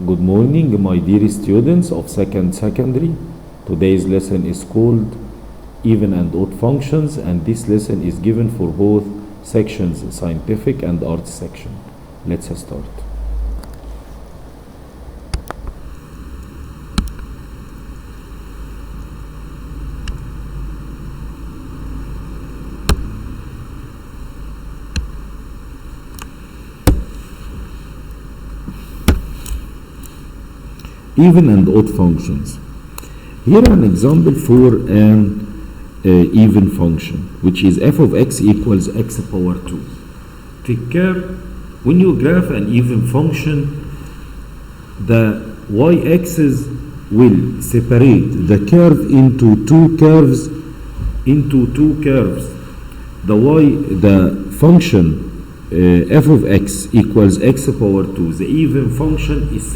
Good morning, my dear students of second secondary. Today's lesson is called Even and Odd Functions, and this lesson is given for both sections, scientific and art section. Let's start. Even and odd functions. Here an example for an even function, which is f of x equals x power 2. Take care, when you graph an even function, the y-axis will separate the curve into two curves. The function f of x equals x power 2. The even function is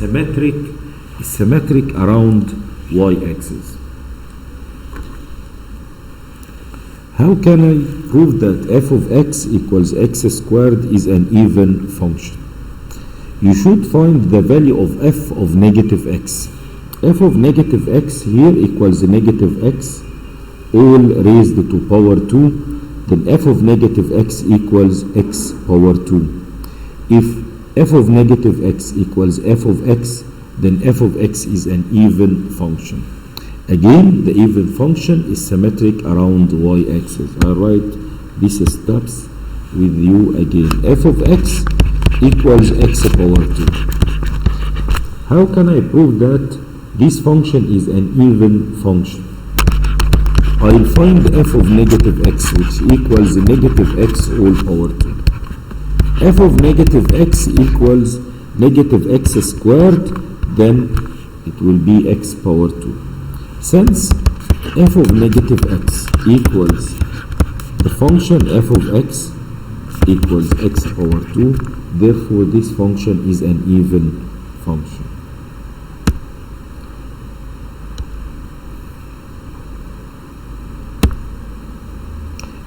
symmetric around y-axis. How can I prove that f of x equals x squared is an even function? You should find the value of f of negative x. F of negative x here equals negative x all raised to power 2. Then f of negative x equals x power 2. If f of negative x equals f of x, then f of x is an even function. Again, the even function is symmetric around the y-axis. I write these steps with you again. F of x equals x power 2. How can I prove that this function is an even function? I'll find f of negative x, which equals negative x all power 2. F of negative x equals negative x squared, then it will be x power 2. Since f of negative x equals the function f of x equals x power 2, therefore this function is an even function.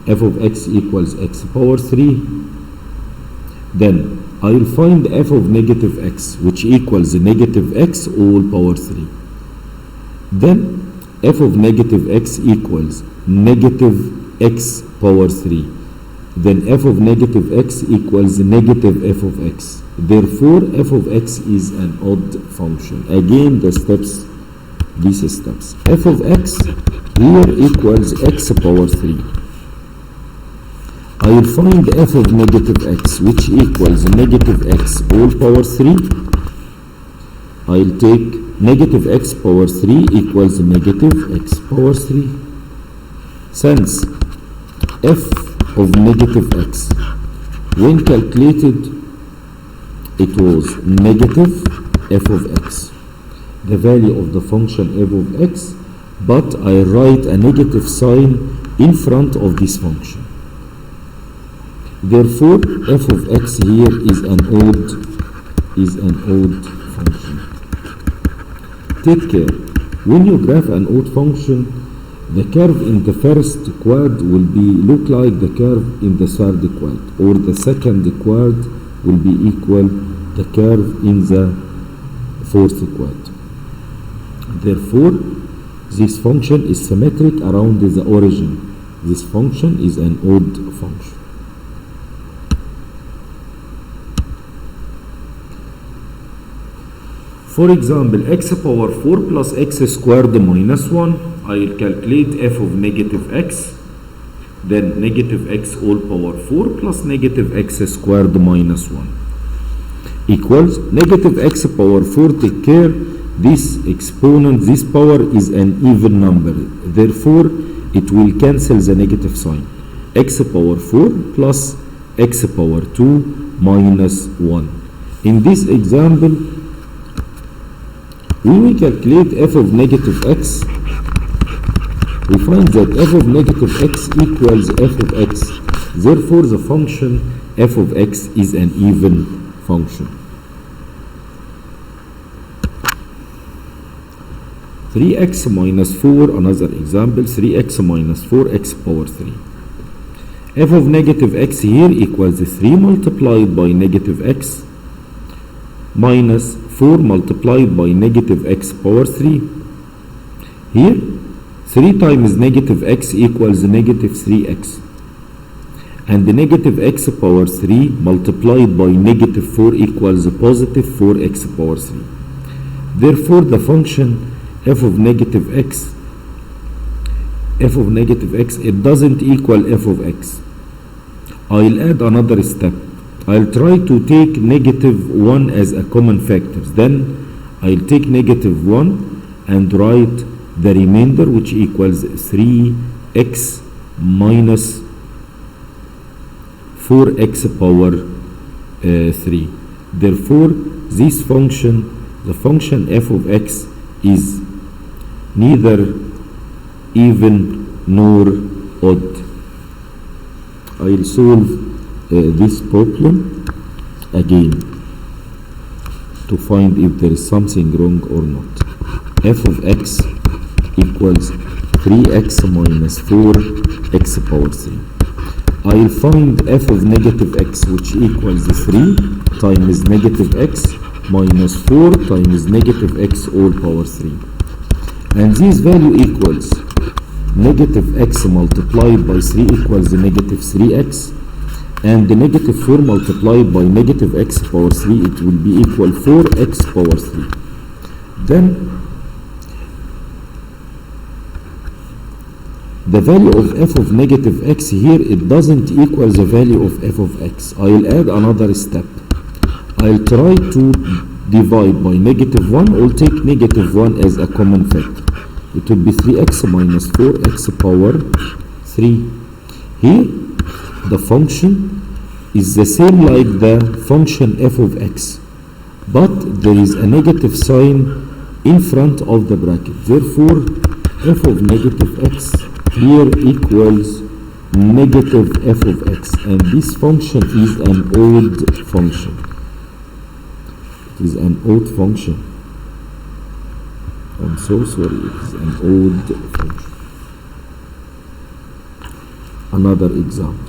F of x equals x power 3, then I'll find f of negative x, which equals negative x all power 3. Then f of negative x equals negative x power 3. Then f of negative x equals negative f of x. Therefore, f of x is an odd function. Again, these steps. F of x here equals x power 3. I will find f of negative x, which equals negative x all power 3. I'll take negative x power 3 equals negative x power 3. Since f of negative x, when calculated, it was negative f of x, the value of the function f of x, but I write a negative sign in front of this function. Therefore, f of x here is an odd function. Take care, when you graph an odd function, the curve in the first quad will look like the curve in the third quad, or the second quad will be equal the curve in the fourth quad. Therefore, this function is symmetric around the origin. This function is an odd function. For example, x power 4 plus x squared minus 1, I will calculate f of negative x, then negative x all power 4 plus negative x squared minus 1 equals negative x power 4. Take care, this exponent, this power is an even number, therefore it will cancel the negative sign. X power 4 plus x power 2 minus 1. In this example, when we calculate f of negative x, we find that f of negative x equals f of x. Therefore, the function f of x is an even function. 3x minus 4, another example, 3x minus 4x power 3. f of negative x here equals 3 multiplied by negative x minus 4 multiplied by negative x power 3. Here 3 times negative x equals negative 3x, and the negative x power 3 multiplied by negative 4 equals positive 4x power 3. Therefore the function f of negative x, it doesn't equal f of x. I'll add another step. I'll try to take negative 1 as a common factor. Then I'll take negative 1 and write the remainder, which equals 3x minus 4x power 3. Therefore this function, the function f of x, is neither even nor odd. I'll solve this problem again to find if there is something wrong or not. F of x equals 3x minus 4x power 3. I'll find f of negative x, which equals 3 times negative x minus 4 times negative x all power 3. And this value equals negative x multiplied by 3 equals negative 3x, and the negative 4 multiplied by negative x power 3, it will be equal 4x power 3. Then the value of f of negative x here, it doesn't equal the value of f of x. I'll add another step. I'll try to divide by negative 1 or take negative 1 as a common factor. It will be 3x minus 4x power 3. Here the function is the same like the function f of x, but there is a negative sign in front of the bracket. Therefore f of negative x here equals negative f of x, and this function is an odd function. It is an odd function. I'm so sorry, it is an odd function. Another example.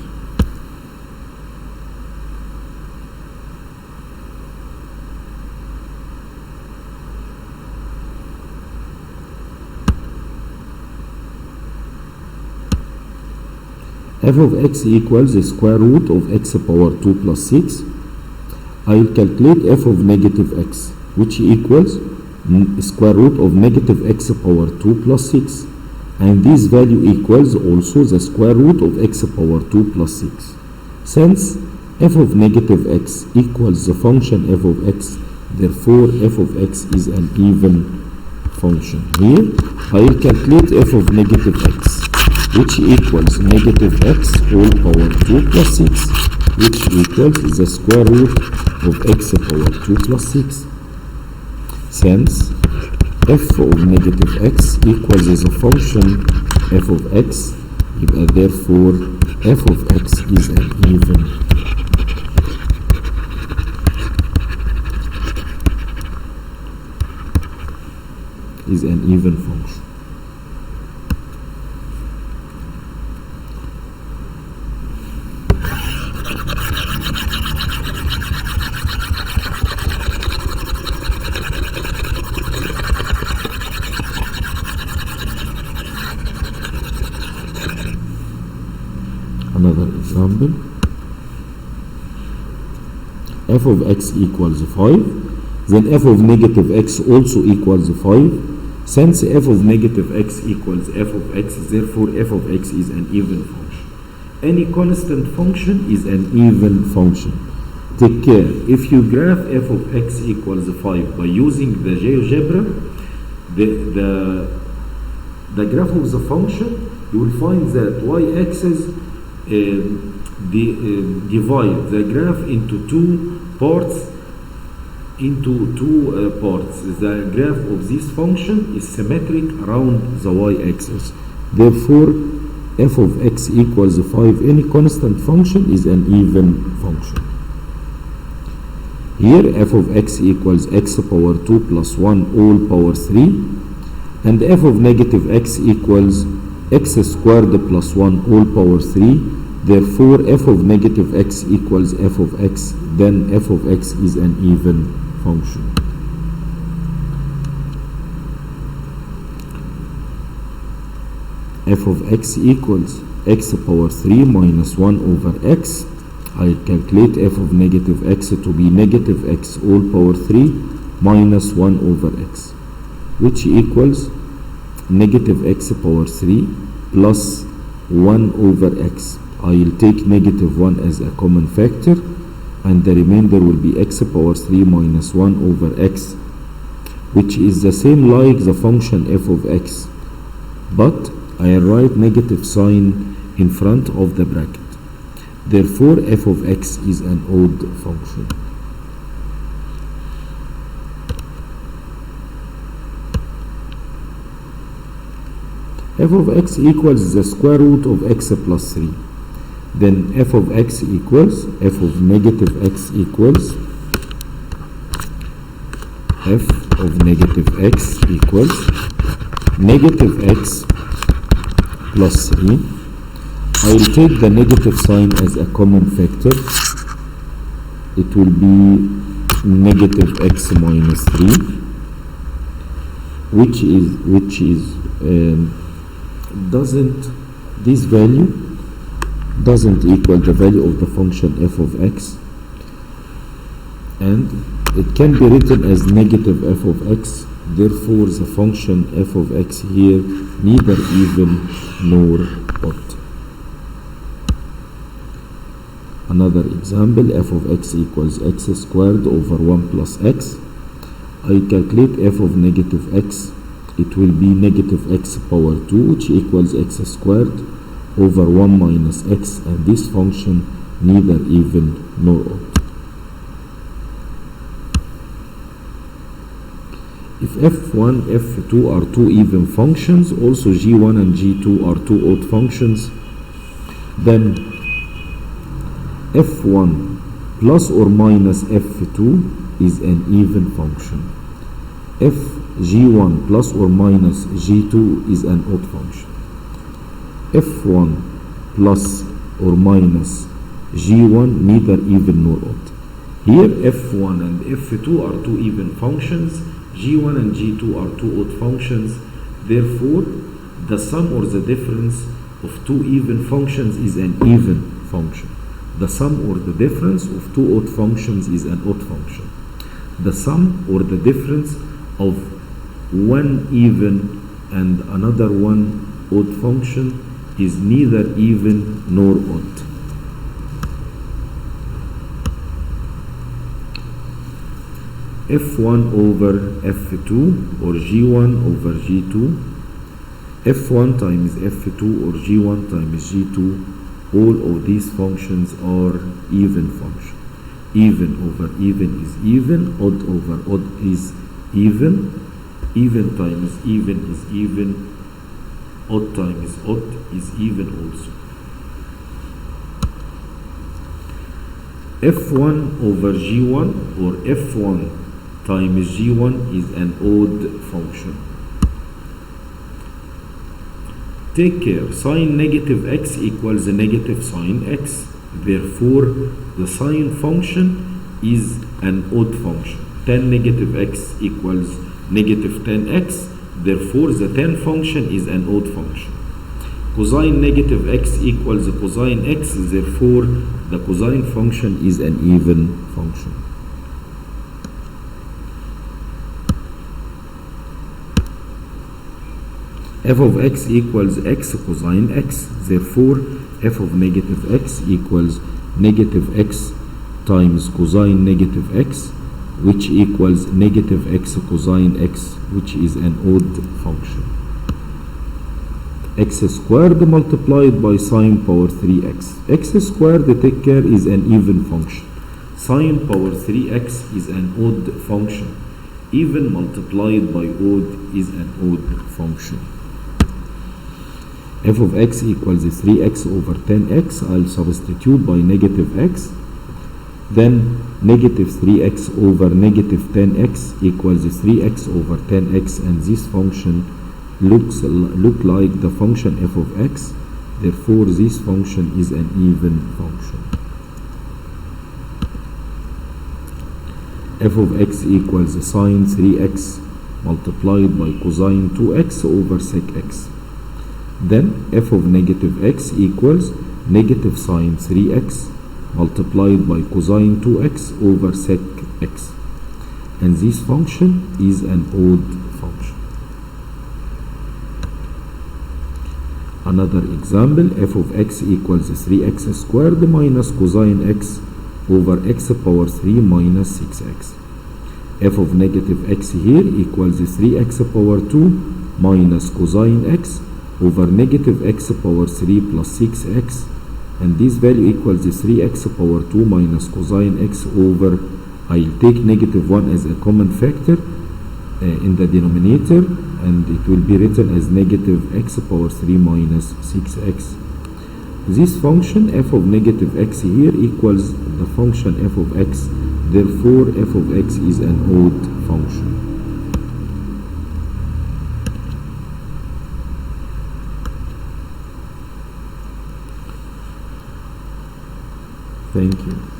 F of x equals the square root of x power 2 plus 6. I'll calculate f of negative x, which equals square root of negative x power 2 plus 6, and this value equals also the square root of x power 2 plus 6. Since f of negative x equals the function f of x, therefore f of x is an even function. Here I will calculate f of negative x, which equals negative x whole power 2 plus 6, which equals the square root of x power 2 plus 6. Since f of negative x equals the function f of x, therefore f of x is an even function. Another example. F of x equals 5, then f of negative x also equals 5. Since f of negative x equals f of x, therefore f of x is an even function. Any constant function is an even function. Take care, if you graph f of x equals 5 by using the GeoGebra, the graph of the function, you will find that y-axis divide the graph into two parts. The graph of this function is symmetric around the y-axis. Therefore, f of x equals 5. Any constant function is an even function. Here, f of x equals x power 2 plus 1 all power 3, and f of negative x equals x squared plus 1 all power 3. Therefore, f of negative x equals f of x. Then f of x is an even function. f of x equals x power 3 minus 1 over x. I calculate f of negative x to be negative x all power 3 minus 1 over x, which equals negative x power 3 plus 1 over x. I'll take negative 1 as a common factor, and the remainder will be x power 3 minus 1 over x, which is the same like the function f of x, but I write negative sign in front of the bracket. Therefore, f of x is an odd function. F of x equals the square root of x plus 3. Then f of x equals f of negative x equals f of negative x equals negative x plus 3. I will take the negative sign as a common factor. It will be negative x minus 3, this value doesn't equal the value of the function f of x, and it can be written as negative f of x. Therefore, the function f of x here neither even nor odd. Another example, f of x equals x squared over 1 plus x. I calculate f of negative x. It will be negative x power 2, which equals x squared over 1 minus x, and this function neither even nor odd. If f1, f2 are two even functions, also g1 and g2 are two odd functions, then f1 plus or minus f2 is an even function. If g1 plus or minus g2 is an odd function. f1 plus or minus g1 neither even nor odd. Here f1 and f2 are two even functions, g1 and g2 are two odd functions. Therefore, the sum or the difference of two even functions is an even function. The sum or the difference of two odd functions is an odd function. The sum or the difference of one even and another one odd function is neither even nor odd. f1 over f2 or g1 over g2, f1 times f2 or g1 times g2, all of these functions are even function. Even over even is even, odd over odd is even times even is even, odd times odd is even also. f1 over g1 or f1 times g1 is an odd function. Take care, sine negative x equals a negative sine x. Therefore, the sine function is an odd function. Tan negative x equals negative tan x. Therefore, the tan function is an odd function. Cosine negative x equals cosine x. Therefore, the cosine function is an even function. f of x equals x cosine x. Therefore, f of negative x equals negative x times cosine negative x, which equals negative x cosine x, which is an odd function. X squared multiplied by sine power 3x. X squared, take care, is an even function. Sine power 3x is an odd function. Even multiplied by odd is an odd function. F of x equals 3x over 10x. I'll substitute by negative x. Then negative 3x over negative 10x equals 3x over 10x, and this function look like the function f of x. Therefore, this function is an even function. F of x equals sine 3x multiplied by cosine 2x over sec x. Then f of negative x equals negative sine 3x multiplied by cosine 2x over sec x. And this function is an odd function. Another example, f of x equals 3x squared minus cosine x over x power 3 minus 6x. f of negative x here equals 3x power 2 minus cosine x over negative x power 3 plus 6x, and this value equals 3x power 2 minus cosine x over, I'll take negative 1 as a common factor in the denominator, and it will be written as negative x power 3 minus 6x. This function f of negative x here equals the function f of x, therefore f of x is an odd function. Thank you.